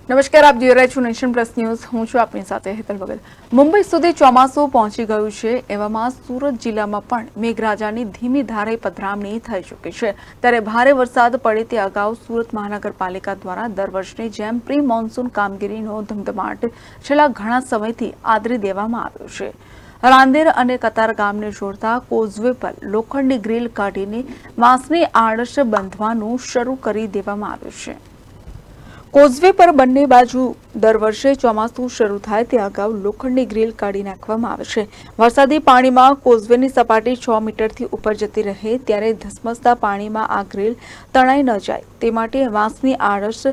નમસ્કાર, આપ જોઈ રહ્યા છો નેશન પ્લસ ન્યૂઝ. હું છું આપની સાથે હેતલ વગેલ. મુંબઈ સુધી ચોમાસું પહોંચી ગયું છે, એવામાં સુરત જિલ્લામાં પણ મેઘરાજાની ધીમી ધારે પધરામણી થઈ ચૂકી છે. ત્યારે ભારે વરસાદ પડે તે અગાઉ સુરત મહાનગરપાલિકા દ્વારા દર વર્ષની જેમ પ્રી મોન્સૂન કામગીરીનો ધમધમાટ છેલ્લા ઘણા સમયથી આદરી દેવામાં આવ્યો છે. રાંદેર અને કતાર ગામને જોડતા કોઝવે પર લોખંડની ગ્રીલ કાઢીને વાંસની આડશ બાંધવાનું શરૂ કરી દેવામાં આવ્યું છે. કોઝવે પર બંને બાજુ દર વર્ષે ચોમાસું શરૂ થાય તે અગાઉ લોખંડની ગ્રીલ કાઢી નાખવામાં આવે છે. વરસાદી પાણીમાં કોઝવેની સપાટી 6 મીટરથી ઉપર જતી રહે ત્યારે ધસમસતા પાણીમાં આ ગ્રીલ તણાઈ ન જાય તે માટે વાંસની આડશ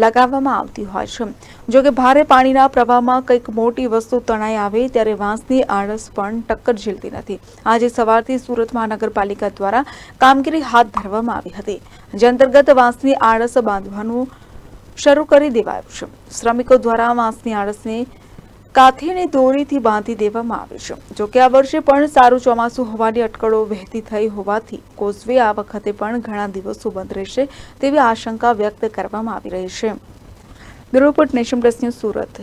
લગાવવામાં આવતી હોય છે. જોકે ભારે પાણીના પ્રવાહમાં કંઈક મોટી વસ્તુ તણાઈ આવે ત્યારે વાંસની આડશ પણ ટક્કર ઝીલતી નથી. આજે સવારથી સુરત મહાનગરપાલિકા દ્વારા કામગીરી હાથ ધરવામાં આવી હતી, જે અંતર્ગત વાંસની આડશ બાંધવાનું શરૂ કરી દેવાયું છે. શ્રમિકો દ્વારા વાંસની આડશને કાથીની દોરીથી બાંધી દેવામાં આવે છે. જોકે આ વર્ષે પણ સારું ચોમાસું હોવાની અટકળો વહેતી થઈ હોવાથી કોઝવે આ વખતે પણ ઘણા દિવસો બંધ રહેશે તેવી આશંકા વ્યક્ત કરવામાં આવી રહી છે. Bureau report, Nation Plus News, Surat.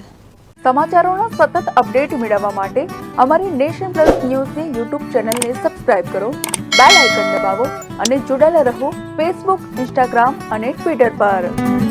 સમાચારોના સતત અપડેટ મેળવવા માટે અમારી નેશન પ્લસ ન્યૂઝની યુટ્યુબ ચેનલને સબસ્ક્રાઇબ કરો, બેલ આઇકન દબાવો અને જોડાયેલા રહો ફેસબુક, ઇન્સ્ટાગ્રામ અને ટ્વિટર પર.